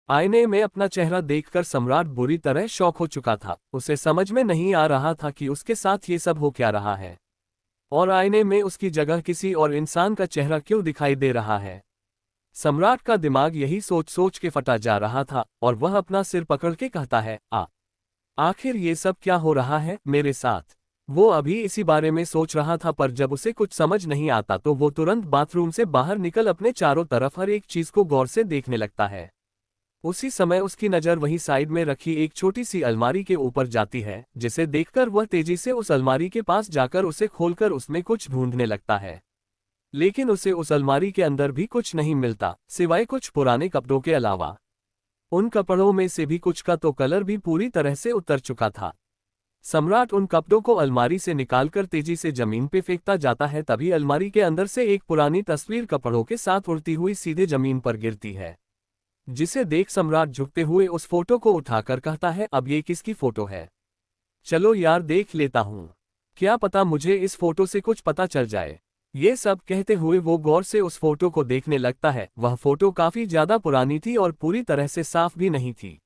आईने में अपना चेहरा देखकर सम्राट बुरी तरह शॉक हो चुका था। उसे समझ में नहीं आ रहा था कि उसके साथ ये सब हो क्या रहा है, और आईने में उसकी जगह किसी और इंसान का चेहरा क्यों दिखाई दे रहा है। सम्राट का दिमाग यही सोच सोच के फटा जा रहा था और वह अपना सिर पकड़ के कहता है, आखिर ये सब क्या हो रहा है मेरे साथ। वो अभी इसी बारे में सोच रहा था, पर जब उसे कुछ समझ नहीं आता तो वो तुरंत बाथरूम से बाहर निकल अपने चारों तरफ हर एक चीज को गौर से देखने लगता है। उसी समय उसकी नज़र वहीं साइड में रखी एक छोटी सी अलमारी के ऊपर जाती है, जिसे देखकर वह तेजी से उस अलमारी के पास जाकर उसे खोलकर उसमें कुछ ढूंढने लगता है। लेकिन उसे उस अलमारी के अंदर भी कुछ नहीं मिलता, सिवाय कुछ पुराने कपड़ों के अलावा। उन कपड़ों में से भी कुछ का तो कलर भी पूरी तरह से उतर चुका था। सम्राट उन कपड़ों को अलमारी से निकालकर तेजी से जमीन पे फेंकता जाता है, तभी अलमारी के अंदर से एक पुरानी तस्वीर कपड़ों के साथ उड़ती हुई सीधे जमीन पर गिरती है, जिसे देख सम्राट झुकते हुए उस फोटो को उठाकर कहता है, अब ये किसकी फोटो है? चलो यार देख लेता हूँ, क्या पता मुझे इस फोटो से कुछ पता चल जाए। ये सब कहते हुए वो गौर से उस फोटो को देखने लगता है। वह फोटो काफी ज्यादा पुरानी थी और पूरी तरह से साफ भी नहीं थी।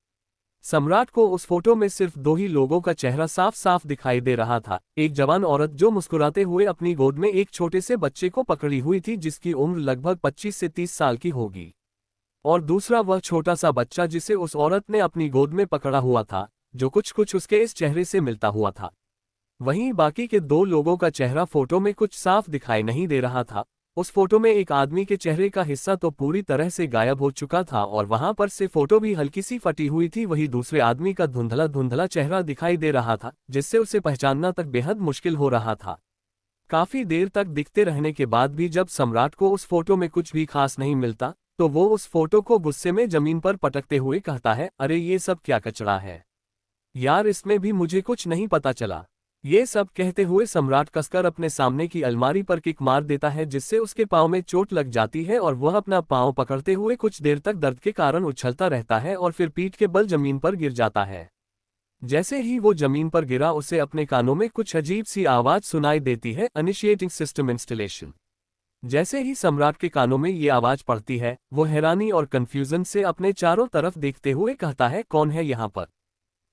सम्राट को उस फोटो में सिर्फ दो ही लोगों का चेहरा साफ साफ दिखाई दे रहा था। एक जवान औरत जो मुस्कुराते हुए अपनी गोद में एक छोटे से बच्चे को पकड़ी हुई थी, जिसकी उम्र लगभग 25 से 30 साल की होगी, और दूसरा वह छोटा सा बच्चा जिसे उस औरत ने अपनी गोद में पकड़ा हुआ था, जो कुछ कुछ उसके इस चेहरे से मिलता हुआ था। वहीं बाकी के दो लोगों का चेहरा फोटो में कुछ साफ दिखाई नहीं दे रहा था। उस फोटो में एक आदमी के चेहरे का हिस्सा तो पूरी तरह से गायब हो चुका था और वहां पर से फोटो भी हल्की सी फटी हुई थी। वहीं दूसरे आदमी का धुंधला धुंधला चेहरा दिखाई दे रहा था, जिससे उसे पहचानना तक बेहद मुश्किल हो रहा था। काफी देर तक दिखते रहने के बाद भी जब सम्राट को उस फोटो में कुछ भी खास नहीं मिलता, तो वो उस फोटो को गुस्से में जमीन पर पटकते हुए कहता है, अरे ये सब क्या कचरा है यार, इसमें भी मुझे कुछ नहीं पता चला। ये सब कहते हुए सम्राट कसकर अपने सामने की अलमारी पर किक मार देता है, जिससे उसके पांव में चोट लग जाती है और वह अपना पांव पकड़ते हुए कुछ देर तक दर्द के कारण उछलता रहता है और फिर पीठ के बल जमीन पर गिर जाता है। जैसे ही वो जमीन पर गिरा, उसे अपने कानों में कुछ अजीब सी आवाज सुनाई देती है, इनिशिएटिंग सिस्टम इंस्टॉलेशन। जैसे ही सम्राट के कानों में ये आवाज पड़ती है, वो हैरानी और कंफ्यूजन से अपने चारों तरफ देखते हुए कहता है, कौन है यहाँ पर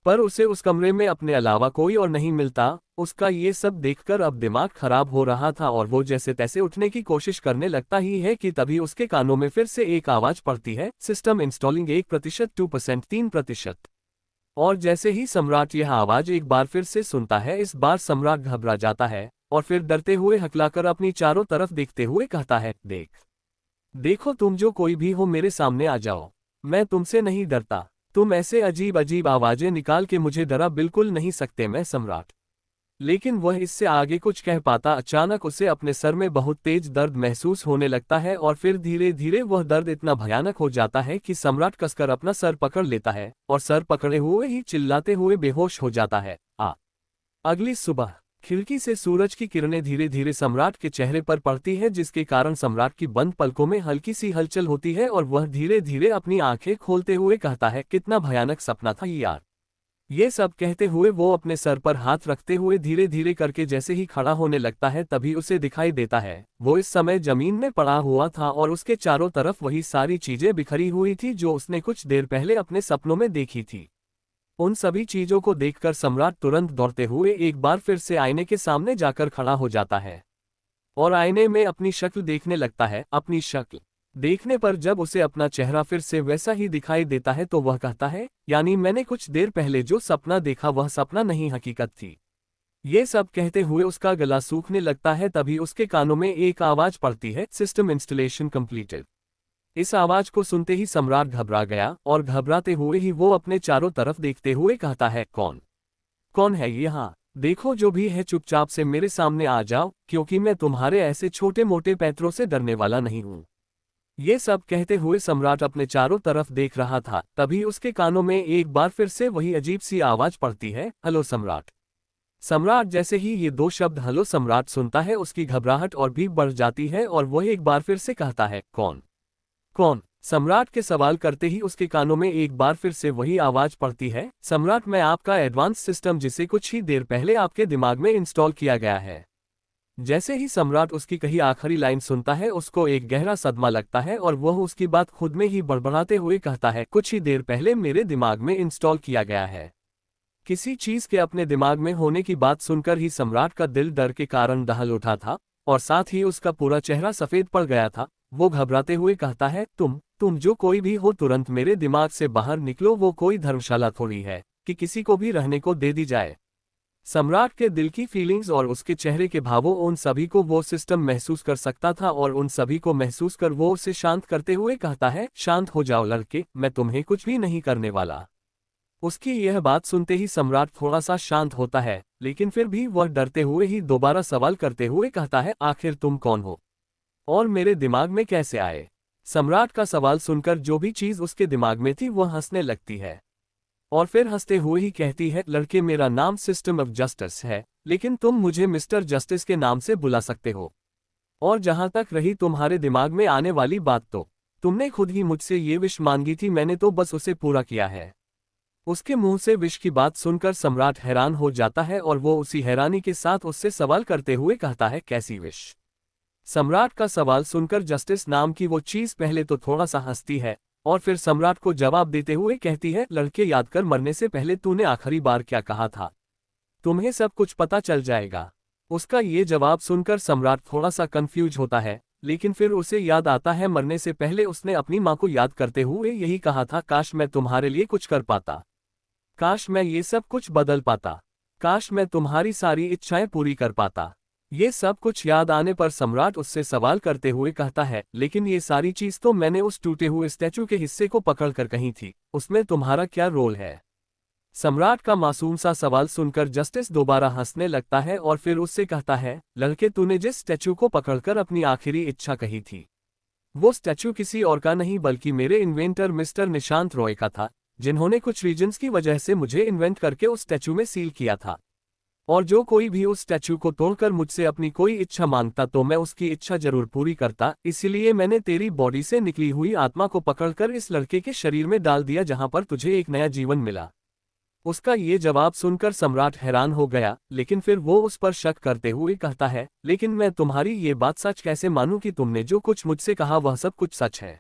उसे उस कमरे में अपने अलावा कोई और नहीं मिलता। उसका ये सब देखकर अब दिमाग खराब हो रहा था और वो जैसे तैसे उठने की कोशिश करने लगता ही है कि तभी उसके कानों में फिर से एक आवाज पड़ती है, सिस्टम इंस्टॉलिंग 1%, 2%, 3%। और जैसे ही सम्राट यह आवाज एक बार फिर से सुनता है, इस बार सम्राट घबरा जाता है और फिर डरते हुए हकलाकर अपनी चारों तरफ देखते हुए कहता है, देखो तुम जो कोई भी हो, मेरे सामने आ जाओ, मैं तुमसे नहीं डरता। तुम ऐसे अजीब अजीब आवाजें निकाल के मुझे डरा बिल्कुल नहीं सकते। मैं सम्राट। लेकिन वह इससे आगे कुछ कह पाता, अचानक उसे अपने सर में बहुत तेज दर्द महसूस होने लगता है और फिर धीरे धीरे वह दर्द इतना भयानक हो जाता है कि सम्राट कसकर अपना सर पकड़ लेता है और सर पकड़े हुए ही चिल्लाते हुए बेहोश हो जाता है। अगली सुबह खिड़की से सूरज की किरणें धीरे धीरे सम्राट के चेहरे पर पड़ती है, जिसके कारण सम्राट की बंद पलकों में हल्की सी हलचल होती है और वह धीरे धीरे अपनी आंखें खोलते हुए कहता है, कितना भयानक सपना था ये यार। ये सब कहते हुए वो अपने सर पर हाथ रखते हुए धीरे धीरे करके जैसे ही खड़ा होने लगता है, तभी उसे दिखाई देता है वो इस समय जमीन में पड़ा हुआ था और उसके चारों तरफ वही सारी चीजें बिखरी हुई थी जो उसने कुछ देर पहले अपने सपनों में देखी थी। उन सभी चीजों को देखकर सम्राट तुरंत दौड़ते हुए एक बार फिर से आईने के सामने जाकर खड़ा हो जाता है और आईने में अपनी शक्ल देखने लगता है। अपनी शक्ल देखने पर जब उसे अपना चेहरा फिर से वैसा ही दिखाई देता है, तो वह कहता है, यानी मैंने कुछ देर पहले जो सपना देखा वह सपना नहीं हकीकत थी। ये सब कहते हुए उसका गला सूखने लगता है, तभी उसके कानों में एक आवाज पड़ती है, सिस्टम इंस्टॉलेशन कंप्लीटेड। इस आवाज को सुनते ही सम्राट घबरा गया और घबराते हुए ही वो अपने चारों तरफ देखते हुए कहता है, कौन है यहाँ? देखो जो भी है चुपचाप से मेरे सामने आ जाओ, क्योंकि मैं तुम्हारे ऐसे छोटे मोटे पैंतरों से डरने वाला नहीं हूँ। ये सब कहते हुए सम्राट अपने चारों तरफ देख रहा था, तभी उसके कानों में एक बार फिर से वही अजीब सी आवाज पड़ती है, हेलो सम्राट। सम्राट जैसे ही ये दो शब्द हेलो सम्राट सुनता है, उसकी घबराहट और भी बढ़ जाती है और वह एक बार फिर से कहता है, कौन? सम्राट के सवाल करते ही उसके कानों में एक बार फिर से वही आवाज पड़ती है, सम्राट मैं आपका एडवांस सिस्टम, जिसे कुछ ही देर पहले आपके दिमाग में इंस्टॉल किया गया है। जैसे ही सम्राट उसकी कही आखिरी लाइन सुनता है उसको एक गहरा सदमा लगता है और वह उसकी बात खुद में ही बड़बड़ाते हुए कहता है, कुछ ही देर पहले मेरे दिमाग में इंस्टॉल किया गया है। किसी चीज के अपने दिमाग में होने की बात सुनकर ही सम्राट का दिल डर के कारण दहल उठा था और साथ ही उसका पूरा चेहरा सफेद पड़ गया था। वो घबराते हुए कहता है, तुम जो कोई भी हो तुरंत मेरे दिमाग से बाहर निकलो। वो कोई धर्मशाला थोड़ी है कि किसी को भी रहने को दे दी जाए। सम्राट के दिल की फीलिंग्स और उसके चेहरे के भावों उन सभी को वो सिस्टम महसूस कर सकता था और उन सभी को महसूस कर वो उसे शांत करते हुए कहता है, शांत हो जाओ लड़के, मैं तुम्हें कुछ भी नहीं करने वाला। उसकी यह बात सुनते ही सम्राट थोड़ा सा शांत होता है, लेकिन फिर भी वह डरते हुए ही दोबारा सवाल करते हुए कहता है, आखिर तुम कौन हो और मेरे दिमाग में कैसे आए? सम्राट का सवाल सुनकर जो भी चीज उसके दिमाग में थी वह हंसने लगती है और फिर हंसते हुए ही कहती है, लड़के मेरा नाम सिस्टम ऑफ जस्टिस है, लेकिन तुम मुझे मिस्टर जस्टिस के नाम से बुला सकते हो। और जहां तक रही तुम्हारे दिमाग में आने वाली बात, तो तुमने खुद ही मुझसे ये विश मांगी थी, मैंने तो बस उसे पूरा किया है। उसके मुंह से विश की बात सुनकर सम्राट हैरान हो जाता है और वो उसी हैरानी के साथ उससे सवाल करते हुए कहता है, कैसी विश? सम्राट का सवाल सुनकर जस्टिस नाम की वो चीज पहले तो थोड़ा सा हंसती है और फिर सम्राट को जवाब देते हुए कहती है, लड़के याद कर मरने से पहले तूने आखिरी बार क्या कहा था? तुम्हें सब कुछ पता चल जाएगा। उसका ये जवाब सुनकर सम्राट थोड़ा सा कंफ्यूज होता है, लेकिन फिर उसे याद आता है मरने से पहले उसने अपनी माँ को याद करते हुए यही कहा था, काश मैं तुम्हारे लिए कुछ कर पाता, काश मैं ये सब कुछ बदल पाता, काश मैं तुम्हारी सारी इच्छाएं पूरी कर पाता। ये सब कुछ याद आने पर सम्राट उससे सवाल करते हुए कहता है, लेकिन ये सारी चीज तो मैंने उस टूटे हुए स्टैचू के हिस्से को पकड़कर कही थी, उसमें तुम्हारा क्या रोल है? सम्राट का मासूम सा सवाल सुनकर जस्टिस दोबारा हंसने लगता है और फिर उससे कहता है, लड़के तूने जिस स्टैचू को पकड़कर अपनी आखिरी इच्छा कही थी, वो स्टैचू किसी और का नहीं बल्कि मेरे इन्वेंटर मिस्टर निशांत रॉय का था, जिन्होंने कुछ रीजंस की वजह से मुझे इन्वेंट करके उस स्टैचू में सील किया था। और जो कोई भी उस स्टैचू को तोड़कर मुझसे अपनी कोई इच्छा मांगता तो मैं उसकी इच्छा जरूर पूरी करता, इसीलिए मैंने तेरी बॉडी से निकली हुई आत्मा को पकड़कर इस लड़के के शरीर में डाल दिया जहां पर तुझे एक नया जीवन मिला। उसका ये जवाब सुनकर सम्राट हैरान हो गया, लेकिन फिर वो उस पर शक करते हुए कहता है, लेकिन मैं तुम्हारी ये बात सच कैसे मानूं कि तुमने जो कुछ मुझसे कहा वह सब कुछ सच है?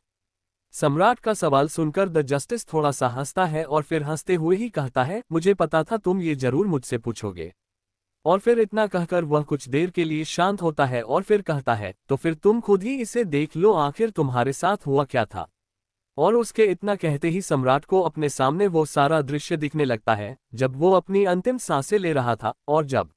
सम्राट का सवाल सुनकर द जस्टिस थोड़ा सा हंसता है और फिर हंसते हुए ही कहता है, मुझे पता था तुम ये जरूर मुझसे पूछोगे। और फिर इतना कहकर वह कुछ देर के लिए शांत होता है और फिर कहता है, तो फिर तुम खुद ही इसे देख लो, आखिर तुम्हारे साथ हुआ क्या था? और उसके इतना कहते ही सम्राट को अपने सामने वो सारा दृश्य दिखने लगता है, जब वो अपनी अंतिम सांसें ले रहा था और जब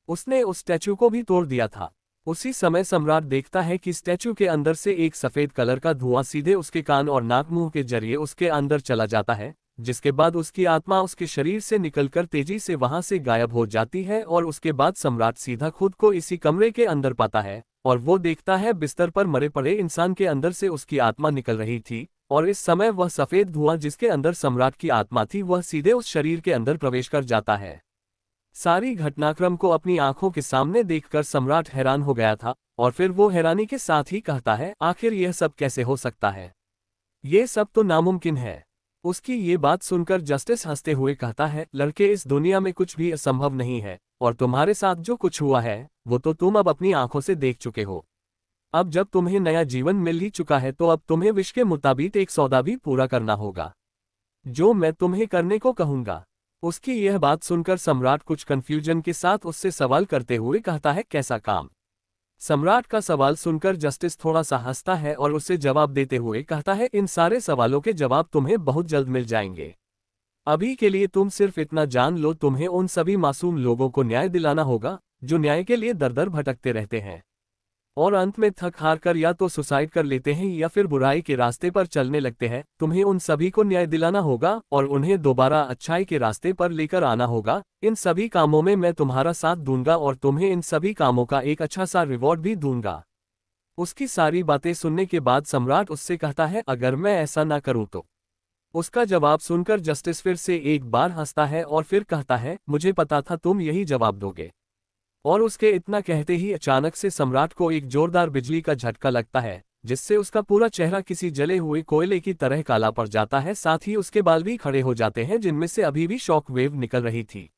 उसने उस स्टैचू को भी तोड़ दिया था। उसी समय सम्राट देखता है कि स्टैचू के अंदर से एक सफेद कलर का धुआं सीधे उसके कान और नाक मुंह के जरिए उसके अंदर चला जाता है, जिसके बाद उसकी आत्मा उसके शरीर से निकलकर तेजी से वहां से गायब हो जाती है। और उसके बाद सम्राट सीधा खुद को इसी कमरे के अंदर पाता है और वो देखता है बिस्तर पर मरे पड़े इंसान के अंदर से उसकी आत्मा निकल रही थी और इस समय वह सफेद धुआं जिसके अंदर सम्राट की आत्मा थी वह सीधे उस शरीर के अंदर प्रवेश कर जाता है। सारी घटनाक्रम को अपनी आंखों के सामने देखकर सम्राट हैरान हो गया था और फिर वो हैरानी के साथ ही कहता है, आखिर यह सब कैसे हो सकता है? ये सब तो नामुमकिन है। उसकी ये बात सुनकर जस्टिस हंसते हुए कहता है, लड़के इस दुनिया में कुछ भी असंभव नहीं है और तुम्हारे साथ जो कुछ हुआ है वो तो तुम अब अपनी आंखों से देख चुके हो। अब जब तुम्हें नया जीवन मिल ही चुका है तो अब तुम्हें विश के मुताबिक एक सौदा भी पूरा करना होगा, जो मैं तुम्हें करने को कहूंगा। उसकी यह बात सुनकर सम्राट कुछ कंफ्यूजन के साथ उससे सवाल करते हुए कहता है, कैसा काम? सम्राट का सवाल सुनकर जस्टिस थोड़ा सा हंसता है और उसे जवाब देते हुए कहता है, इन सारे सवालों के जवाब तुम्हें बहुत जल्द मिल जाएंगे। अभी के लिए तुम सिर्फ इतना जान लो, तुम्हें उन सभी मासूम लोगों को न्याय दिलाना होगा जो न्याय के लिए दर दर भटकते रहते हैं और अंत में थक हार कर या तो सुसाइड कर लेते हैं या फिर बुराई के रास्ते पर चलने लगते हैं। तुम्हें उन सभी को न्याय दिलाना होगा और उन्हें दोबारा अच्छाई के रास्ते पर लेकर आना होगा। इन सभी कामों में मैं तुम्हारा साथ दूंगा और तुम्हें इन सभी कामों का एक अच्छा सा रिवॉर्ड भी दूंगा। उसकी सारी बातें सुनने के बाद सम्राट उससे कहता है, अगर मैं ऐसा ना करूं तो? उसका जवाब सुनकर जस्टिस फिर से एक बार हंसता है और फिर कहता है, मुझे पता था तुम यही जवाब दोगे। और उसके इतना कहते ही अचानक से सम्राट को एक जोरदार बिजली का झटका लगता है, जिससे उसका पूरा चेहरा किसी जले हुए कोयले की तरह काला पड़ जाता है। साथ ही उसके बाल भी खड़े हो जाते हैं जिनमें से अभी भी शॉक वेव निकल रही थी।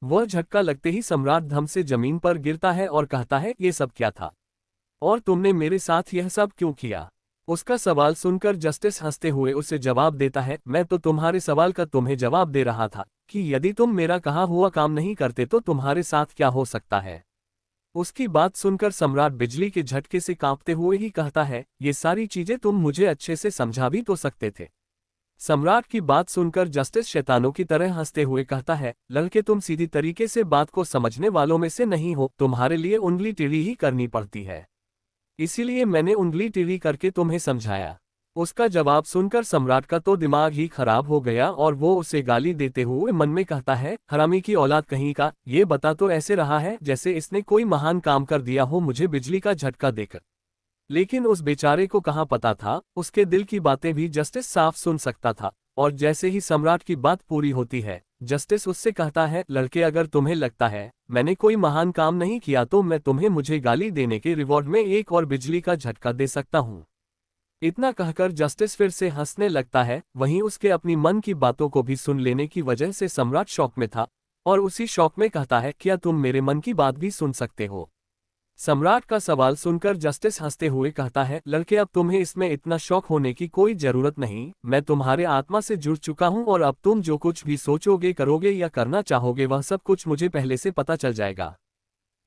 वह झटका लगते ही सम्राट धम से जमीन पर गिरता है और कहता है, ये सब क्या था? और तुमने मेरे साथ यह सब क्यों किया? उसका सवाल सुनकर जस्टिस हंसते हुए उसे जवाब देता है, मैं तो तुम्हारे सवाल का तुम्हें जवाब दे रहा था कि यदि तुम मेरा कहा हुआ काम नहीं करते तो तुम्हारे साथ क्या हो सकता है। उसकी बात सुनकर सम्राट बिजली के झटके से कांपते हुए ही कहता है, ये सारी चीजें तुम मुझे अच्छे से समझा भी तो सकते थे। सम्राट की बात सुनकर जस्टिस शैतानों की तरह हंसते हुए कहता है, लड़के तुम सीधी तरीके से बात को समझने वालों में से नहीं हो, तुम्हारे लिए उंगली टेढ़ी ही करनी पड़ती है। इसीलिए मैंने उंगली टेढ़ी करके तुम्हें समझाया। उसका जवाब सुनकर सम्राट का तो दिमाग ही खराब हो गया और वो उसे गाली देते हुए मन में कहता है, हरामी की औलाद कहीं का, ये बता तो ऐसे रहा है जैसे इसने कोई महान काम कर दिया हो मुझे बिजली का झटका देकर। लेकिन उस बेचारे को कहाँ पता था, उसके दिल की बातें भी जस्टिस साफ सुन सकता था। और जैसे ही सम्राट की बात पूरी होती है, जस्टिस उससे कहता है, लड़के अगर तुम्हें लगता है मैंने कोई महान काम नहीं किया तो मैं तुम्हें मुझे गाली देने के रिवॉर्ड में एक और बिजली का झटका दे सकता हूँ। इतना कहकर जस्टिस फिर से हंसने लगता है। वहीं उसके अपनी मन की बातों को भी सुन लेने की वजह से सम्राट शौक में था और उसी शौक में कहता है, क्या तुम मेरे मन की बात भी सुन सकते हो? सम्राट का सवाल सुनकर जस्टिस हंसते हुए कहता है, लड़के अब तुम्हें इसमें इतना शौक होने की कोई जरूरत नहीं, मैं तुम्हारे आत्मा से जुड़ चुका हूं और अब तुम जो कुछ भी सोचोगे, करोगे या करना चाहोगे वह सब कुछ मुझे पहले से पता चल जाएगा।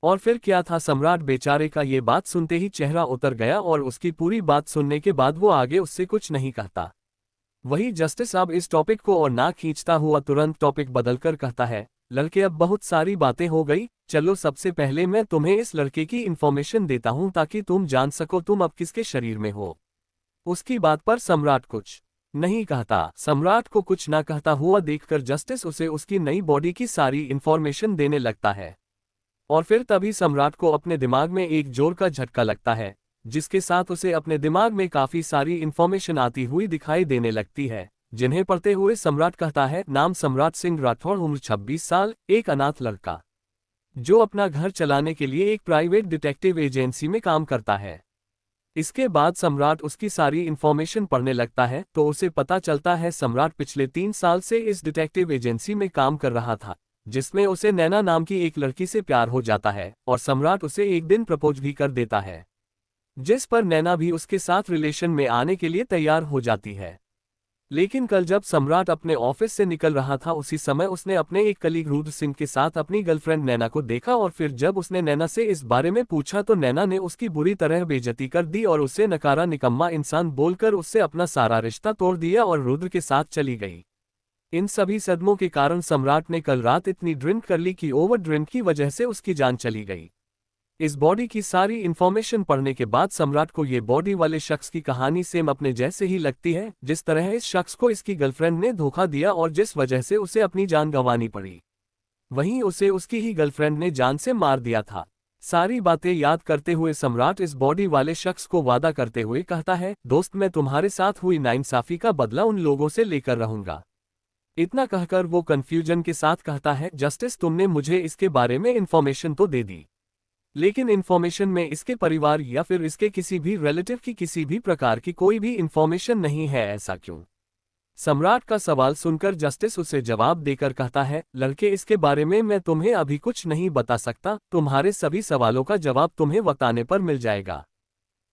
और फिर क्या था, सम्राट बेचारे का ये बात सुनते ही चेहरा उतर गया और उसकी पूरी बात सुनने के बाद वो आगे उससे कुछ नहीं कहता। वही जस्टिस अब इस टॉपिक को और ना खींचता हुआ तुरंत टॉपिक बदलकर कहता है, लड़के अब बहुत सारी बातें हो गई, चलो सबसे पहले मैं तुम्हें इस लड़के की इन्फॉर्मेशन देता हूं ताकि तुम जान सको तुम अब किसके शरीर में हो। उसकी बात पर सम्राट कुछ नहीं कहता। सम्राट को कुछ ना कहता हुआ देखकर जस्टिस उसे उसकी नई बॉडी की सारी इन्फॉर्मेशन देने लगता है। और फिर तभी सम्राट को अपने दिमाग में एक जोर का झटका लगता है, जिसके साथ उसे अपने दिमाग में काफी सारी इन्फॉर्मेशन आती हुई दिखाई देने लगती है, जिन्हें पढ़ते हुए सम्राट कहता है, नाम सम्राट सिंह राठौड़, उम्र 26 साल, एक अनाथ लड़का जो अपना घर चलाने के लिए एक प्राइवेट डिटेक्टिव एजेंसी में काम करता है। इसके बाद सम्राट उसकी सारी इन्फॉर्मेशन पढ़ने लगता है तो उसे पता चलता है सम्राट पिछले 3 साल से इस डिटेक्टिव एजेंसी में काम कर रहा था, जिसमें उसे नैना नाम की एक लड़की से प्यार हो जाता है और सम्राट उसे एक दिन प्रपोज भी कर देता है, जिस पर नैना भी उसके साथ रिलेशन में आने के लिए तैयार हो जाती है। लेकिन कल जब सम्राट अपने ऑफिस से निकल रहा था उसी समय उसने अपने एक कलीग रुद्र सिंह के साथ अपनी गर्लफ्रेंड नैना को देखा और फिर जब उसने नैना से इस बारे में पूछा तो नैना ने उसकी बुरी तरह बेइज्जती कर दी और उसे नकारा निकम्मा इंसान बोलकर उससे अपना सारा रिश्ता तोड़ दिया और रुद्र के साथ चली गई। इन सभी सदमों के कारण सम्राट ने कल रात इतनी ड्रिंक कर ली कि ओवर ड्रिंक की वजह से उसकी जान चली गई। इस बॉडी की सारी इन्फॉर्मेशन पढ़ने के बाद सम्राट को ये बॉडी वाले शख्स की कहानी सेम अपने जैसे ही लगती है, जिस तरह इस शख्स को इसकी गर्लफ्रेंड ने धोखा दिया और जिस वजह से उसे अपनी जान गंवानी पड़ी, वहीं उसे उसकी ही गर्लफ्रेंड ने जान से मार दिया था। सारी बातें याद करते हुए सम्राट इस बॉडी वाले शख्स को वादा करते हुए कहता है, दोस्त मैं तुम्हारे साथ हुई नाइंसाफी का बदला उन लोगों से लेकर रहूंगा। इतना कहकर वो कंफ्यूजन के साथ कहता है, जस्टिस तुमने मुझे इसके बारे में इन्फॉर्मेशन तो दे दी, लेकिन इन्फॉर्मेशन में इसके परिवार या फिर इसके किसी भी रिलेटिव की किसी भी प्रकार की कोई भी इन्फॉर्मेशन नहीं है, ऐसा क्यों? सम्राट का सवाल सुनकर जस्टिस उसे जवाब देकर कहता है, लड़के इसके बारे में मैं तुम्हें अभी कुछ नहीं बता सकता, तुम्हारे सभी सवालों का जवाब तुम्हें वक्त आने पर मिल जाएगा।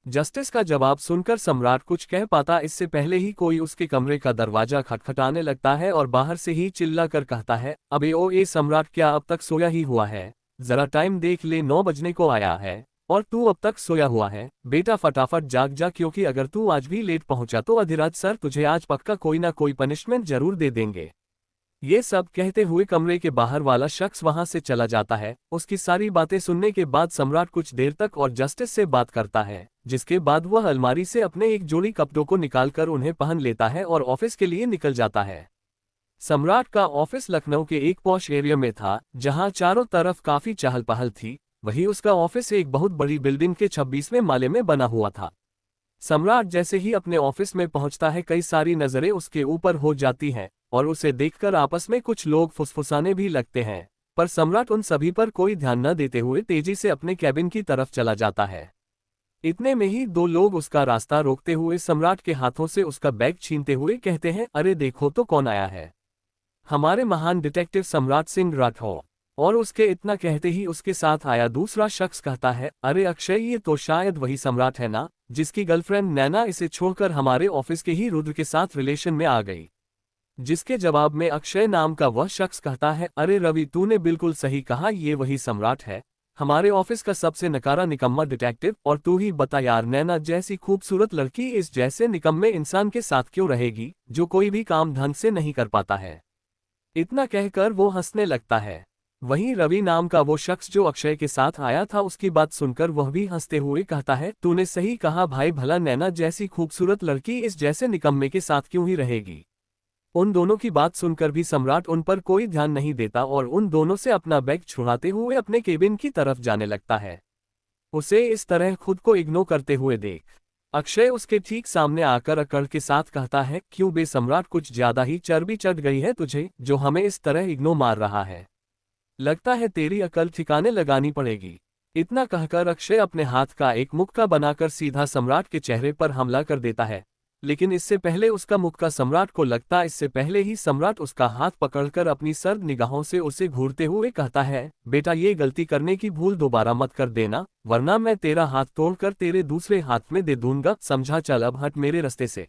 जस्टिस का जवाब सुनकर सम्राट कुछ कह पाता इससे पहले ही कोई उसके कमरे का दरवाजा खटखटाने लगता है और बाहर से ही चिल्लाकर कहता है, अबे ओ ए सम्राट, क्या अब तक सोया ही हुआ है? जरा टाइम देख ले, 9 बजने को आया है और तू अब तक सोया हुआ है। बेटा फटाफट जाग जा, क्योंकि अगर तू आज भी लेट पहुंचा तो अधिराज सर तुझे आज पक्का कोई ना कोई पनिशमेंट जरूर दे देंगे। ये सब कहते हुए कमरे के बाहर वाला शख्स वहां से चला जाता है। उसकी सारी बातें सुनने के बाद सम्राट कुछ देर तक और जस्टिस से बात करता है, जिसके बाद वह अलमारी से अपने एक जोड़ी कपड़ों को निकालकर उन्हें पहन लेता है और ऑफिस के लिए निकल जाता है। सम्राट का ऑफिस लखनऊ के एक पॉश एरिया में था, जहां चारों तरफ काफी चहल पहल थी। वहीं उसका ऑफिस एक बहुत बड़ी बिल्डिंग के 26वें माले में बना हुआ था। सम्राट जैसे ही अपने ऑफिस में पहुंचता है, कई सारी नजरें उसके ऊपर हो जाती हैं और उसे देखकर आपस में कुछ लोग फुसफुसाने भी लगते हैं, पर सम्राट उन सभी पर कोई ध्यान न देते हुए तेजी से अपने कैबिन की तरफ चला जाता है। इतने में ही 2 लोग उसका रास्ता रोकते हुए सम्राट के हाथों से उसका बैग छीनते हुए कहते हैं, अरे देखो तो कौन आया है, हमारे महान डिटेक्टिव सम्राट सिंह राठौर। और उसके इतना कहते ही उसके साथ आया दूसरा शख्स कहता है, अरे अक्षय, ये तो शायद वही सम्राट है ना, जिसकी गर्लफ्रेंड नैना इसे छोड़कर हमारे ऑफिस के ही रुद्र के साथ रिलेशन में आ गई। जिसके जवाब में अक्षय नाम का वह शख्स कहता है, अरे रवि, तूने बिल्कुल सही कहा, ये वही सम्राट है, हमारे ऑफिस का सबसे नकारा निकम्मा डिटेक्टिव। और तू ही बता यार, नैना जैसी खूबसूरत लड़की इस जैसे निकम्मे इंसान के साथ क्यों रहेगी, जो कोई भी काम ढंग से नहीं कर पाता है। इतना कहकर वो हंसने लगता है। वहीं रवि नाम का वो शख्स जो अक्षय के साथ आया था, उसकी बात सुनकर वह भी हंसते हुए कहता है, तूने सही कहा भाई, भला नैना जैसी खूबसूरत लड़की इस जैसे निकम्मे के साथ क्यों ही रहेगी। उन दोनों की बात सुनकर भी सम्राट उन पर कोई ध्यान नहीं देता और उन दोनों से अपना बैग छुड़ाते हुए अपने केबिन की तरफ जाने लगता है। उसे इस तरह खुद को इग्नोर करते हुए देख अक्षय उसके ठीक सामने आकर अकड़ के साथ कहता है, क्यों बे सम्राट, कुछ ज्यादा ही चर्बी चढ़ गई है तुझे, जो हमें इस तरह इग्नोर मार रहा है। लगता है तेरी अकल ठिकाने लगानी पड़ेगी। इतना कहकर अक्षय अपने हाथ का एक मुक्का बनाकर सीधा सम्राट के चेहरे पर हमला कर देता है। लेकिन इससे पहले उसका मुक्का सम्राट को लगता, इससे पहले ही सम्राट उसका हाथ पकड़कर अपनी सर्द निगाहों से उसे घूरते हुए कहता है, बेटा, ये गलती करने की भूल दोबारा मत कर देना, वरना मैं तेरा हाथ तोड़कर तेरे दूसरे हाथ में दे दूंगा, समझा, चल अब हट मेरे रास्ते से।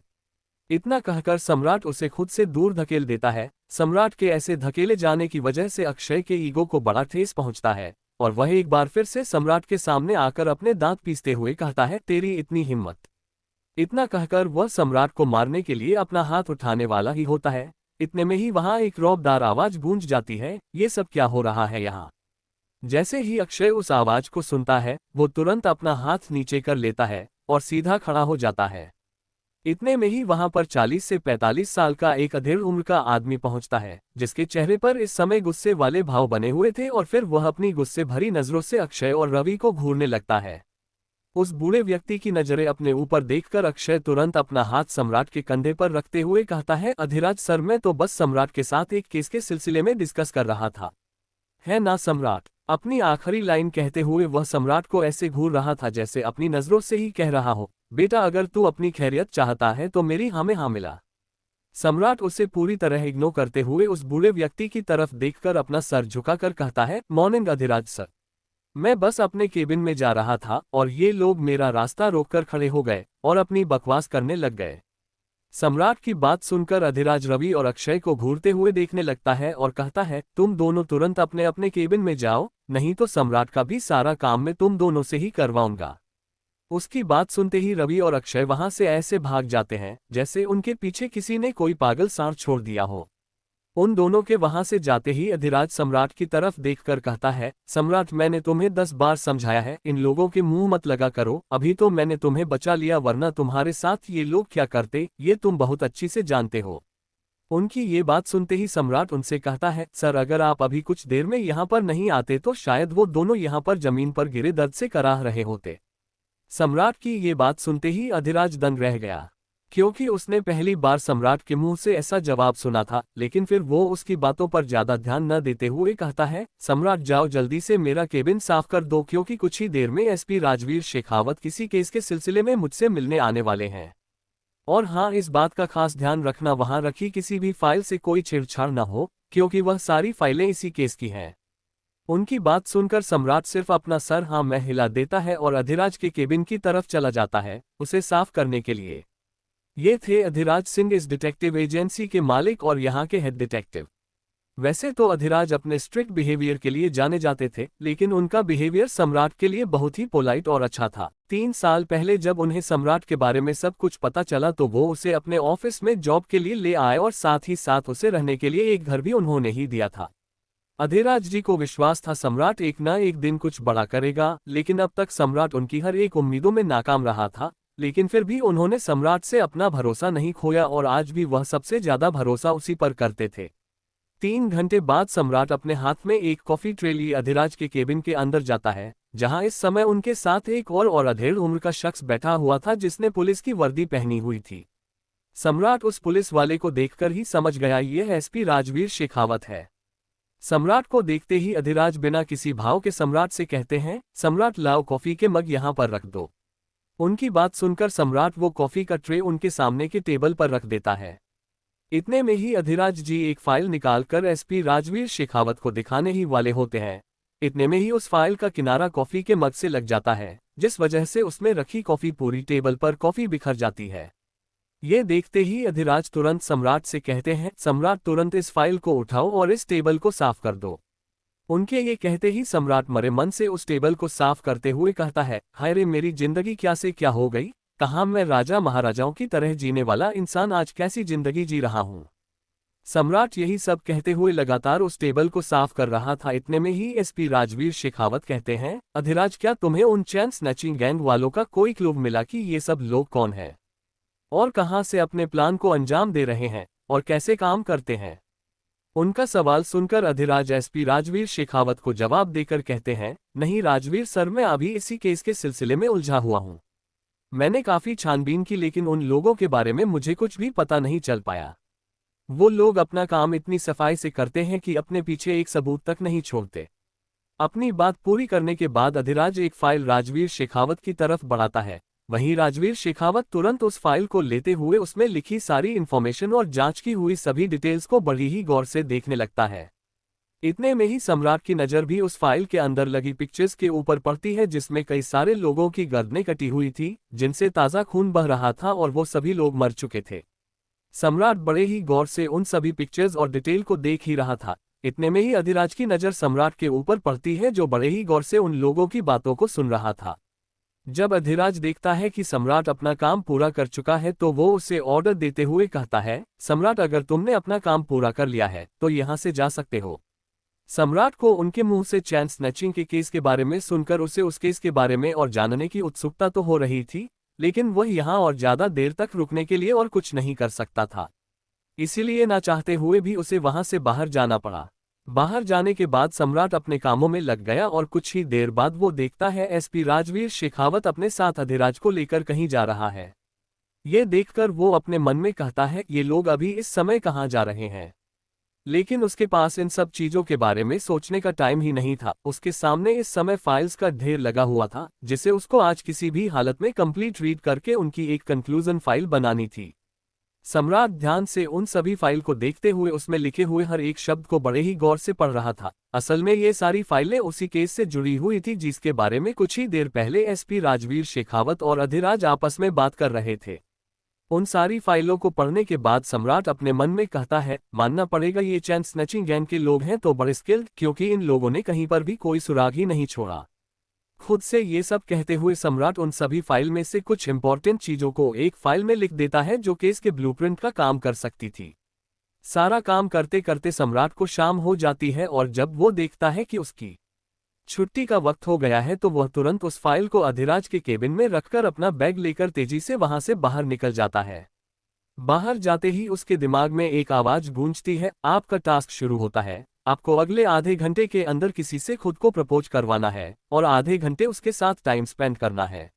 इतना कहकर सम्राट उसे खुद से दूर धकेल देता है। सम्राट के ऐसे धकेले जाने की वजह से अक्षय के ईगो को बड़ा ठेस पहुंचता है और वह एक बार फिर से सम्राट के सामने आकर अपने दांत पीसते हुए कहता है, तेरी इतनी हिम्मत। इतना कहकर वह सम्राट को मारने के लिए अपना हाथ उठाने वाला ही होता है। इतने में ही वहां एक रौबदार आवाज गूंज जाती है, ये सब क्या हो रहा है यहाँ। जैसे ही अक्षय उस आवाज को सुनता है, वो तुरंत अपना हाथ नीचे कर लेता है और सीधा खड़ा हो जाता है। इतने में ही वहां पर 40 से 45 साल का एक अधेड़ उम्र का आदमी पहुंचता है, जिसके चेहरे पर इस समय गुस्से वाले भाव बने हुए थे और फिर वह अपनी गुस्से भरी नजरों से अक्षय और रवि को घूरने लगता है। उस बूढ़े व्यक्ति की नजरें अपने ऊपर देखकर अक्षय तुरंत अपना हाथ सम्राट के कंधे पर रखते हुए कहता है, अधिराज सर, मैं तो बस सम्राट के साथ एक केस के सिलसिले में डिस्कस कर रहा था, है ना सम्राट। अपनी आखिरी लाइन कहते हुए वह सम्राट को ऐसे घूर रहा था जैसे अपनी नजरों से ही कह रहा हो, बेटा, अगर तू अपनी खैरियत चाहता है तो मेरी हाँ में हाँ मिला। सम्राट उसे पूरी तरह इग्नोर करते हुए उस बूढ़े व्यक्ति की तरफ देखकर अपना सर झुकाकर कहता है, मॉर्निंग अधिराज सर, मैं बस अपने केबिन में जा रहा था और ये लोग मेरा रास्ता रोककर खड़े हो गए और अपनी बकवास करने लग गए। सम्राट की बात सुनकर अधिराज रवि और अक्षय को घूरते हुए देखने लगता है और कहता है, तुम दोनों तुरंत अपने अपने केबिन में जाओ, नहीं तो सम्राट का भी सारा काम मैं तुम दोनों से ही करवाऊंगा। उसकी बात सुनते ही रवि और अक्षय वहां से ऐसे भाग जाते हैं जैसे उनके पीछे किसी ने कोई पागल सांड छोड़ दिया हो। उन दोनों के वहां से जाते ही अधिराज सम्राट की तरफ देखकर कहता है, सम्राट, मैंने तुम्हें 10 बार समझाया है, इन लोगों के मुंह मत लगा करो, अभी तो मैंने तुम्हें बचा लिया, वरना तुम्हारे साथ ये लोग क्या करते ये तुम बहुत अच्छी से जानते हो। उनकी ये बात सुनते ही सम्राट उनसे कहता है, सर, अगर आप अभी कुछ देर में यहाँ पर नहीं आते तो शायद वो दोनों यहाँ पर जमीन पर गिरे दर्द से कराह रहे होते। सम्राट की ये बात सुनते ही अधिराज दंग रह गया, क्योंकि उसने पहली बार सम्राट के मुंह से ऐसा जवाब सुना था। लेकिन फिर वो उसकी बातों पर ज्यादा ध्यान न देते हुए कहता है, सम्राट, जाओ जल्दी से मेरा केबिन साफ कर दो, क्योंकि कुछ ही देर में एसपी राजवीर शेखावत किसी केस के सिलसिले में मुझसे मिलने आने वाले हैं। और हाँ, इस बात का खास ध्यान रखना, वहां रखी किसी भी फाइल से कोई छेड़छाड़ न हो, क्योंकि वह सारी फाइलें इसी केस की हैं। उनकी बात सुनकर सम्राट सिर्फ अपना सर हाँ में हिला देता है और अधिराज के केबिन की तरफ चला जाता है उसे साफ करने के लिए। ये थे अधिराज सिंह, इस डिटेक्टिव एजेंसी के मालिक और यहाँ के हेड डिटेक्टिव। वैसे तो अधिराज अपने स्ट्रिक्ट बिहेवियर के लिए जाने जाते थे, लेकिन उनका बिहेवियर सम्राट के लिए बहुत ही पोलाइट और अच्छा था। 3 साल पहले जब उन्हें सम्राट के बारे में सब कुछ पता चला तो वो उसे अपने ऑफिस में जॉब के लिए ले आए और साथ ही साथ उसे रहने के लिए एक घर भी उन्होंने ही दिया था। अधिराज जी को विश्वास था सम्राट एक ना एक दिन कुछ बड़ा करेगा, लेकिन अब तक सम्राट उनकी हर एक उम्मीदों में नाकाम रहा था। लेकिन फिर भी उन्होंने सम्राट से अपना भरोसा नहीं खोया और आज भी वह सबसे ज्यादा भरोसा उसी पर करते थे। 3 घंटे बाद सम्राट अपने हाथ में एक कॉफी ट्रे लिए अधिराज के केबिन के अंदर जाता है, जहां इस समय उनके साथ एक और अधेड़ उम्र का शख्स बैठा हुआ था जिसने पुलिस की वर्दी पहनी हुई थी। सम्राट उस पुलिस वाले को देखकर ही समझ गया यह एसपी राजवीर शेखावत है। सम्राट को देखते ही अधिराज बिना किसी भाव के सम्राट से कहते हैं, सम्राट, लाओ कॉफी के मग यहाँ पर रख दो। उनकी बात सुनकर सम्राट वो कॉफी का ट्रे उनके सामने के टेबल पर रख देता है। इतने में ही अधिराज जी एक फाइल निकालकर एसपी राजवीर शेखावत को दिखाने ही वाले होते हैं। इतने में ही उस फाइल का किनारा कॉफी के मग से लग जाता है, जिस वजह से उसमें रखी कॉफी पूरी टेबल पर कॉफी बिखर जाती है। ये देखते ही अधिराज तुरंत सम्राट से कहते हैं, सम्राट तुरंत इस फाइल को उठाओ और इस टेबल को साफ कर दो। उनके ये कहते ही सम्राट मरे मन से उस टेबल को साफ करते हुए कहता है, हाय रे मेरी जिंदगी क्या से क्या हो गई, कहाँ मैं राजा महाराजाओं की तरह जीने वाला इंसान आज कैसी जिंदगी जी रहा हूँ। सम्राट यही सब कहते हुए लगातार उस टेबल को साफ कर रहा था। इतने में ही एसपी राजवीर शेखावत कहते हैं, अधिराज क्या तुम्हें उन चैन स्नैचिंग गैंग वालों का कोई क्लू मिला कि ये सब लोग कौन हैं और कहां से अपने प्लान को अंजाम दे रहे हैं और कैसे काम करते हैं। उनका सवाल सुनकर अधिराज एसपी राजवीर शेखावत को जवाब देकर कहते हैं, नहीं राजवीर सर, मैं अभी इसी केस के सिलसिले में उलझा हुआ हूं। मैंने काफी छानबीन की लेकिन उन लोगों के बारे में मुझे कुछ भी पता नहीं चल पाया। वो लोग अपना काम इतनी सफाई से करते हैं कि अपने पीछे एक सबूत तक नहीं छोड़ते। अपनी बात पूरी करने के बाद अधिराज एक फाइल राजवीर शेखावत की तरफ बढ़ाता है। वहीं राजवीर शेखावत तुरंत उस फाइल को लेते हुए उसमें लिखी सारी इन्फॉर्मेशन और जांच की हुई सभी डिटेल्स को बड़ी ही गौर से देखने लगता है। इतने में ही सम्राट की नज़र भी उस फाइल के अंदर लगी पिक्चर्स के ऊपर पड़ती है, जिसमें कई सारे लोगों की गर्दनें कटी हुई थी, जिनसे ताज़ा खून बह रहा था और वो सभी लोग मर चुके थे। सम्राट बड़े ही गौर से उन सभी पिक्चर्स और डिटेल को देख ही रहा था। इतने में ही अधिराज की नज़र सम्राट के ऊपर पड़ती है, जो बड़े ही गौर से उन लोगों की बातों को सुन रहा था। जब अधिराज देखता है कि सम्राट अपना काम पूरा कर चुका है तो वो उसे ऑर्डर देते हुए कहता है, सम्राट अगर तुमने अपना काम पूरा कर लिया है तो यहाँ से जा सकते हो। सम्राट को उनके मुंह से चैन स्नैचिंग के केस के बारे में सुनकर उसे उस केस के बारे में और जानने की उत्सुकता तो हो रही थी, लेकिन वह यहाँ और ज्यादा देर तक रुकने के लिए और कुछ नहीं कर सकता था। इसीलिए ना चाहते हुए भी उसे वहां से बाहर जाना पड़ा। बाहर जाने के बाद सम्राट अपने कामों में लग गया और कुछ ही देर बाद वो देखता है एसपी राजवीर शेखावत अपने साथ अधिराज को लेकर कहीं जा रहा है। ये देखकर वो अपने मन में कहता है, ये लोग अभी इस समय कहाँ जा रहे हैं। लेकिन उसके पास इन सब चीजों के बारे में सोचने का टाइम ही नहीं था। उसके सामने इस समय फाइल्स का ढेर लगा हुआ था, जिसे उसको आज किसी भी हालत में कंप्लीट रीड करके उनकी एक कंक्लूजन फाइल बनानी थी। सम्राट ध्यान से उन सभी फाइल को देखते हुए उसमें लिखे हुए हर एक शब्द को बड़े ही गौर से पढ़ रहा था। असल में ये सारी फाइलें उसी केस से जुड़ी हुई थी जिसके बारे में कुछ ही देर पहले एसपी राजवीर शेखावत और अधिराज आपस में बात कर रहे थे। उन सारी फाइलों को पढ़ने के बाद सम्राट अपने मन में कहता है, मानना पड़ेगा ये चैन स्नैचिंग गैंग के लोग हैं तो बड़े स्किल्ड, क्योंकि इन लोगों ने कहीं पर भी कोई सुराग ही नहीं छोड़ा। खुद से ये सब कहते हुए सम्राट उन सभी फाइल में से कुछ इंपॉर्टेंट चीजों को एक फाइल में लिख देता है जो केस के ब्लूप्रिंट का काम कर सकती थी। सारा काम करते करते सम्राट को शाम हो जाती है और जब वो देखता है कि उसकी छुट्टी का वक्त हो गया है तो वह तुरंत उस फाइल को अधिराज के केबिन में रखकर अपना बैग लेकर तेजी से वहां से बाहर निकल जाता है। बाहर जाते ही उसके दिमाग में एक आवाज गूंजती है, आपका टास्क शुरू होता है। आपको अगले आधे घंटे के अंदर किसी से खुद को प्रपोज करवाना है और आधे घंटे उसके साथ टाइम स्पेंड करना है।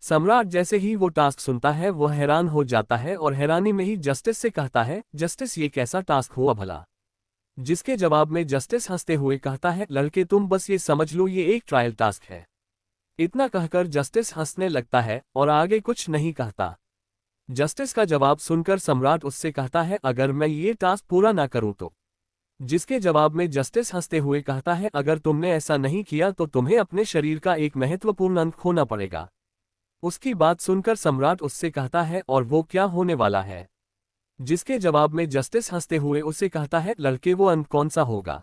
सम्राट जैसे ही वो टास्क सुनता है वह हैरान हो जाता है और हैरानी में ही जस्टिस से कहता है, जस्टिस ये कैसा टास्क हुआ भला। जिसके जवाब में जस्टिस हंसते हुए कहता है, लड़के तुम बस ये समझ लो ये एक ट्रायल टास्क है। इतना कहकर जस्टिस हंसने लगता है और आगे कुछ नहीं कहता। जस्टिस का जवाब सुनकर सम्राट उससे कहता है, अगर मैं ये टास्क पूरा ना करूं तो। जिसके जवाब में जस्टिस हंसते हुए कहता है, अगर तुमने ऐसा नहीं किया तो तुम्हें अपने शरीर का एक महत्वपूर्ण अंग खोना पड़ेगा। उसकी बात सुनकर सम्राट उससे कहता है, और वो क्या होने वाला है। जिसके जवाब में जस्टिस हंसते हुए उसे कहता है, लड़के वो अंग कौन सा होगा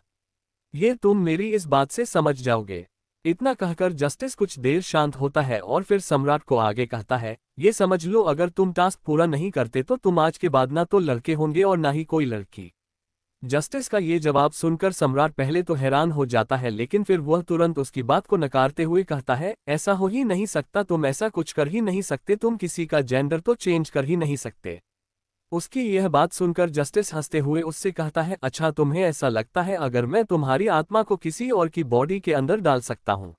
ये तुम मेरी इस बात से समझ जाओगे। इतना कहकर जस्टिस कुछ देर शांत होता है और फिर सम्राट को आगे कहता है, ये समझ लो अगर तुम टास्क पूरा नहीं करते तो तुम आज के बाद ना तो लड़के होंगे और ना ही कोई लड़की। जस्टिस का ये जवाब सुनकर सम्राट पहले तो हैरान हो जाता है, लेकिन फिर वह तुरंत उसकी बात को नकारते हुए कहता है, ऐसा हो ही नहीं सकता, तुम ऐसा कुछ कर ही नहीं सकते, तुम किसी का जेंडर तो चेंज कर ही नहीं सकते। उसकी यह बात सुनकर जस्टिस हंसते हुए उससे कहता है, अच्छा तुम्हें ऐसा लगता है अगर मैं तुम्हारी आत्मा को किसी और की बॉडी के अंदर डाल सकता हूं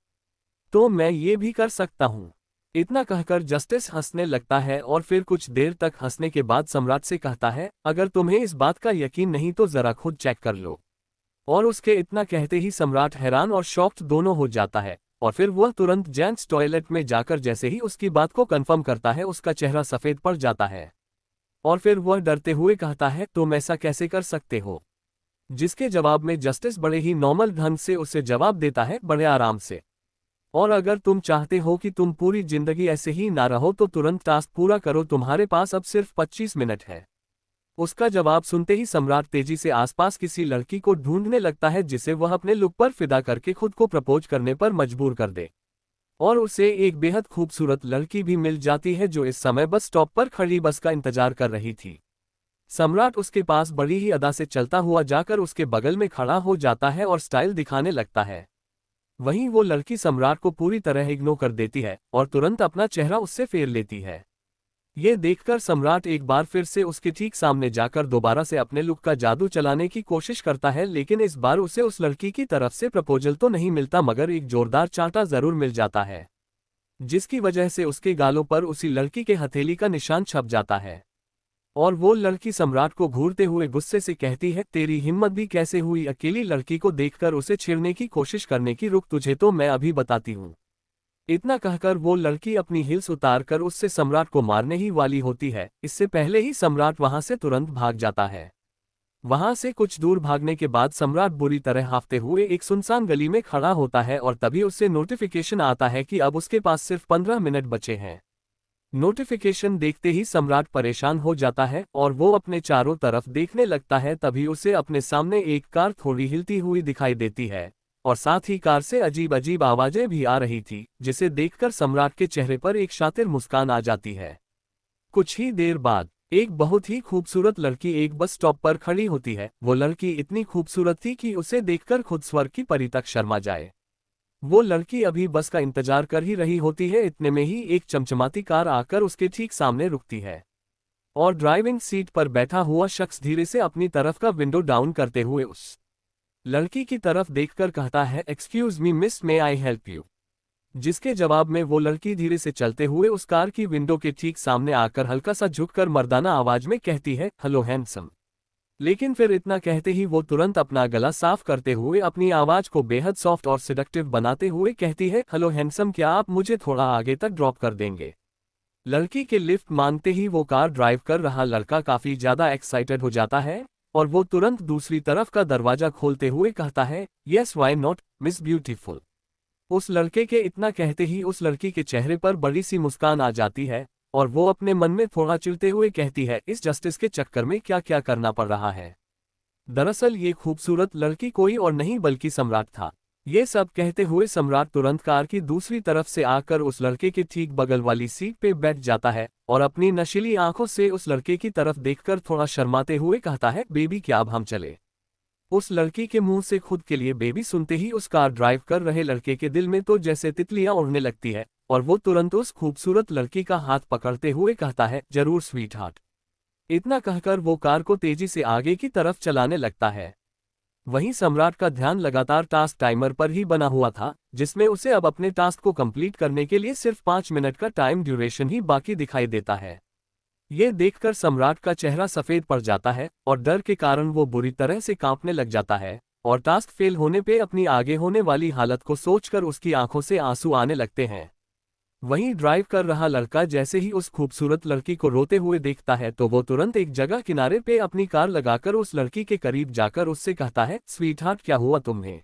तो मैं ये भी कर सकता हूं। इतना कहकर जस्टिस हंसने लगता है और फिर कुछ देर तक हंसने के बाद सम्राट से कहता है, अगर तुम्हें इस बात का यकीन नहीं तो जरा खुद चेक कर लो। और उसके इतना कहते ही सम्राट हैरान और शॉक्ड दोनों हो जाता है और फिर वह तुरंत जेंट्स टॉयलेट में जाकर जैसे ही उसकी बात को कंफर्म करता है उसका चेहरा सफेद पड़ जाता है और फिर वह डरते हुए कहता है, तुम ऐसा कैसे कर सकते हो? जिसके जवाब में जस्टिस बड़े ही नॉर्मल ढंग से उसे जवाब देता है, बड़े आराम से। और अगर तुम चाहते हो कि तुम पूरी जिंदगी ऐसे ही ना रहो तो तुरंत टास्क पूरा करो, तुम्हारे पास अब सिर्फ 25 मिनट है। उसका जवाब सुनते ही सम्राट तेजी से आसपास किसी लड़की को ढूंढने लगता है जिसे वह अपने लुक पर फिदा करके खुद को प्रपोज करने पर मजबूर कर दे। और उसे एक बेहद खूबसूरत लड़की भी मिल जाती है जो इस समय बस स्टॉप पर खड़ी बस का इंतजार कर रही थी। सम्राट उसके पास बड़ी ही अदा से चलता हुआ जाकर उसके बगल में खड़ा हो जाता है और स्टाइल दिखाने लगता है। वहीं वो लड़की सम्राट को पूरी तरह इग्नोर कर देती है और तुरंत अपना चेहरा उससे फेर लेती है। ये देखकर सम्राट एक बार फिर से उसके ठीक सामने जाकर दोबारा से अपने लुक का जादू चलाने की कोशिश करता है, लेकिन इस बार उसे उस लड़की की तरफ से प्रपोजल तो नहीं मिलता मगर एक जोरदार चांटा जरूर मिल जाता है, जिसकी वजह से उसके गालों पर उसी लड़की के हथेली का निशान छप जाता है। और वो लड़की सम्राट को घूरते हुए गुस्से से कहती है, तेरी हिम्मत भी कैसे हुई अकेली लड़की को देखकर उसे छेड़ने की कोशिश करने की? रुक, तुझे तो मैं अभी बताती हूँ। इतना कहकर वो लड़की अपनी हिल्स उतारकर उससे सम्राट को मारने ही वाली होती है। इससे पहले ही सम्राट वहां से तुरंत भाग जाता है। वहां से कुछ दूर भागने के बाद सम्राट बुरी तरह हांफते हुए एक सुनसान गली में खड़ा होता है और तभी उससे नोटिफिकेशन आता है कि अब उसके पास सिर्फ 15 मिनट बचे हैं। नोटिफिकेशन देखते ही सम्राट परेशान हो जाता है और वो अपने चारों तरफ देखने लगता है। तभी उसे अपने सामने एक कार थोड़ी हिलती हुई दिखाई देती है और साथ ही कार से अजीब अजीब आवाजें भी आ रही थी, जिसे देखकर सम्राट के चेहरे पर एक शातिर मुस्कान आ जाती है। कुछ ही देर बाद एक बहुत ही खूबसूरत लड़की एक बस स्टॉप पर खड़ी होती है। वो लड़की इतनी खूबसूरत थी कि उसे देखकर खुद स्वर्ग की परी तक शर्मा जाए। वो लड़की अभी बस का इंतजार कर ही रही होती है, इतने में ही एक चमचमाती कार आकर उसके ठीक सामने रुकती है और ड्राइविंग सीट पर बैठा हुआ शख्स धीरे से अपनी तरफ का विंडो डाउन करते हुए उस लड़की की तरफ देखकर कहता है, excuse me miss, may I help you? जिसके जवाब में वो लड़की धीरे से चलते हुए उस कार की विंडो के ठीक सामने आकर हल्का सा झुककर मर्दाना आवाज में कहती है, हेलो हैंडसम। लेकिन फिर इतना कहते ही वो तुरंत अपना गला साफ करते हुए अपनी आवाज को बेहद सॉफ्ट और सिडक्टिव बनाते हुए कहती है, हेलो हैंडसम, क्या आप मुझे थोड़ा आगे तक ड्रॉप कर देंगे? लड़की के लिफ्ट मांगते ही वो कार ड्राइव कर रहा लड़का काफी ज्यादा एक्साइटेड हो जाता है और वो तुरंत दूसरी तरफ का दरवाजा खोलते हुए कहता है, yes why not miss beautiful. उस लड़के के इतना कहते ही उस लड़की के चेहरे पर बड़ी सी मुस्कान आ जाती है और वो अपने मन में थोड़ा चिढ़ते हुए कहती है, इस जस्टिस के चक्कर में क्या क्या करना पड़ रहा है। दरअसल ये खूबसूरत लड़की कोई और नहीं बल्कि सम्राट था। ये सब कहते हुए सम्राट तुरंत कार की दूसरी तरफ से आकर उस लड़के के ठीक बगल वाली सीट पे बैठ जाता है और अपनी नशीली आंखों से उस लड़के की तरफ देखकर थोड़ा शर्माते हुए कहता है, बेबी क्या अब हम चले? उस लड़की के मुंह से खुद के लिए बेबी सुनते ही उस कार ड्राइव कर रहे लड़के के दिल में तो जैसे तितलियां उड़ने लगती है और वो तुरंत उस खूबसूरत लड़की का हाथ पकड़ते हुए कहता है, जरूर स्वीट हार्ट। इतना कहकर वो कार को तेजी से आगे की तरफ चलाने लगता है। वहीं सम्राट का ध्यान लगातार टास्क टाइमर पर ही बना हुआ था, जिसमें उसे अब अपने टास्क को कंप्लीट करने के लिए सिर्फ 5 मिनट का टाइम ड्यूरेशन ही बाकी दिखाई देता है। ये देखकर सम्राट का चेहरा सफेद पड़ जाता है और डर के कारण वो बुरी तरह से कांपने लग जाता है और टास्क फेल होने पे अपनी आगे होने वाली हालत को सोचकर उसकी आंखों से आंसू आने लगते हैं। वहीं ड्राइव कर रहा लड़का जैसे ही उस खूबसूरत लड़की को रोते हुए देखता है तो वो तुरंत एक जगह किनारे पे अपनी कार लगाकर उस लड़की के करीब जाकर उससे कहता है, स्वीटहार्ट क्या हुआ तुम्हें?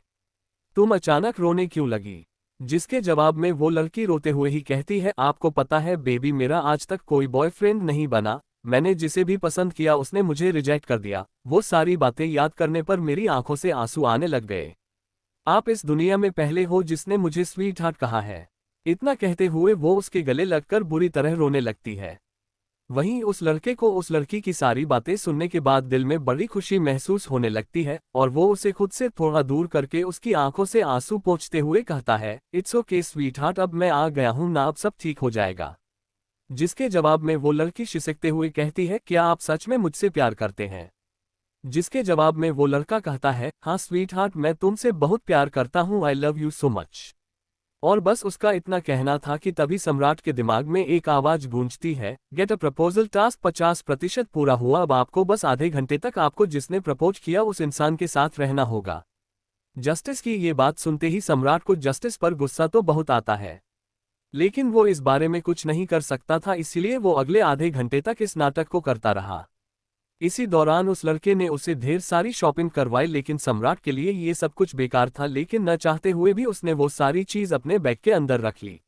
तुम अचानक रोने क्यों लगी? जिसके जवाब में वो लड़की रोते हुए ही कहती है, आपको पता है बेबी, मेरा आज तक कोई बॉयफ्रेंड नहीं बना। मैंने जिसे भी पसंद किया उसने मुझे रिजेक्ट कर दिया। वो सारी बातें याद करने पर मेरी आंखों से आंसू आने लग गए। आप इस दुनिया में पहले हो जिसने मुझे स्वीट हार्ट कहा है। इतना कहते हुए वो उसके गले लगकर बुरी तरह रोने लगती है। वहीं उस लड़के को उस लड़की की सारी बातें सुनने के बाद दिल में बड़ी खुशी महसूस होने लगती है और वो उसे खुद से थोड़ा दूर करके उसकी आंखों से आंसू पोंछते हुए कहता है, इट्स ओके स्वीटहार्ट, अब मैं आ गया हूं ना, अब सब ठीक हो जाएगा। जिसके जवाब में वो लड़की शिसकते हुए कहती है, क्या आप सच में मुझसे प्यार करते हैं? जिसके जवाब में वो लड़का कहता है, हाँ स्वीटहार्ट, मैं तुमसे बहुत प्यार करता हूँ, I love you so much. और बस उसका इतना कहना था कि तभी सम्राट के दिमाग में एक आवाज गूंजती है, गेट अ प्रपोजल, टास्क 50% पूरा हुआ, अब आपको बस आधे घंटे तक आपको जिसने प्रपोज किया उस इंसान के साथ रहना होगा। जस्टिस की ये बात सुनते ही सम्राट को जस्टिस पर गुस्सा तो बहुत आता है। लेकिन वो इस बारे में कुछ नहीं कर सकता था, इसलिए वो अगले आधे घंटे तक इस नाटक को करता रहा। इसी दौरान उस लड़के ने उसे ढेर सारी शॉपिंग करवाई, लेकिन सम्राट के लिए ये सब कुछ बेकार था। लेकिन न चाहते हुए भी उसने वो सारी चीज अपने बैग के अंदर रख ली।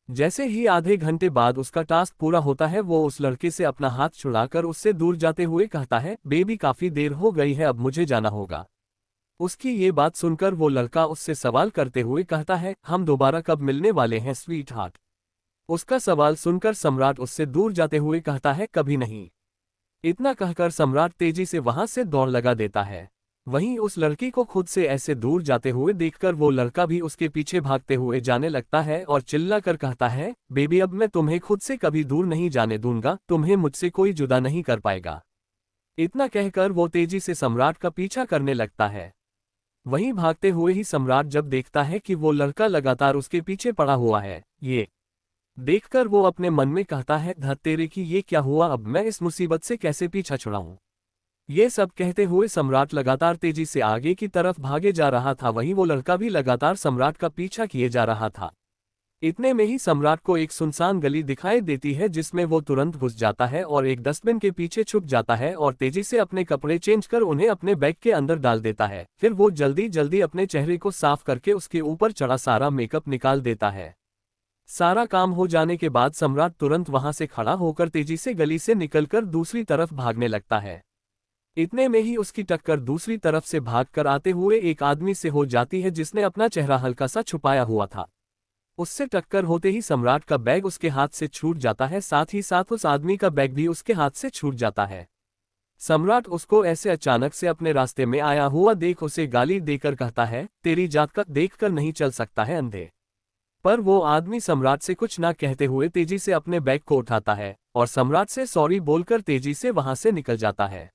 जैसे ही आधे घंटे बाद उसका टास्क पूरा होता है, वो उस लड़के से अपना हाथ छुड़ाकर उससे दूर जाते हुए कहता है, बेबी काफी देर हो गई है, अब मुझे जाना होगा। उसकी ये बात सुनकर वो लड़का उससे सवाल करते हुए कहता है, हम दोबारा कब मिलने वाले हैं स्वीट हार्ट। उसका सवाल सुनकर सम्राट उससे दूर जाते हुए कहता है, कभी नहीं। इतना कहकर सम्राट तेजी से वहां से दौड़ लगा देता है। वहीं उस लड़की को खुद से ऐसे दूर जाते हुए देखकर वो लड़का भी उसके पीछे भागते हुए जाने लगता है और चिल्लाकर कहता है, बेबी अब मैं तुम्हें खुद से कभी दूर नहीं जाने दूंगा, तुम्हें मुझसे कोई जुदा नहीं कर पाएगा। इतना कहकर वो तेजी से सम्राट का पीछा करने लगता है। वहीं भागते हुए ही सम्राट जब देखता है कि वो लड़का लगातार उसके पीछे पड़ा हुआ है, ये देखकर वो अपने मन में कहता है, धत तेरे की ये क्या हुआ, अब मैं इस मुसीबत से कैसे पीछा छुड़ाऊं। ये सब कहते हुए सम्राट लगातार तेजी से आगे की तरफ भागे जा रहा था। वहीं वो लड़का भी लगातार सम्राट का पीछा किए जा रहा था। इतने में ही सम्राट को एक सुनसान गली दिखाई देती है, जिसमें वो तुरंत घुस जाता है और एक डस्टबिन के पीछे छुप जाता है और तेजी से अपने कपड़े चेंज कर उन्हें अपने बैग के अंदर डाल देता है। फिर वो जल्दी जल्दी अपने चेहरे को साफ करके उसके ऊपर चढ़ा सारा मेकअप निकाल देता है। सारा काम हो जाने के बाद सम्राट तुरंत वहां से खड़ा होकर तेजी से गली से निकलकर दूसरी तरफ भागने लगता है। इतने में ही उसकी टक्कर दूसरी तरफ से भागकर आते हुए एक आदमी से हो जाती है, जिसने अपना चेहरा हल्का सा छुपाया हुआ था। उससे टक्कर होते ही सम्राट का बैग उसके हाथ से छूट जाता है, साथ ही साथ उस आदमी का बैग भी उसके हाथ से छूट जाता है। सम्राट उसको ऐसे अचानक से अपने रास्ते में आया हुआ देख उसे गाली देकर कहता है, तेरी जात का देखकर नहीं चल सकता है अंधे। पर वो आदमी सम्राट से कुछ ना कहते हुए तेजी से अपने बैग को उठाता है और सम्राट से सॉरी बोलकर तेजी से वहां से निकल जाता है।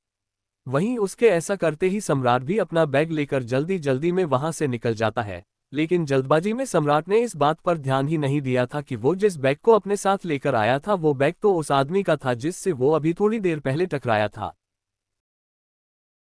वहीं उसके ऐसा करते ही सम्राट भी अपना बैग लेकर जल्दी जल्दी में वहां से निकल जाता है। लेकिन जल्दबाजी में सम्राट ने इस बात पर ध्यान ही नहीं दिया था कि वो जिस बैग को अपने साथ लेकर आया था, वो बैग तो उस आदमी का था जिससे वो अभी थोड़ी देर पहले टकराया था।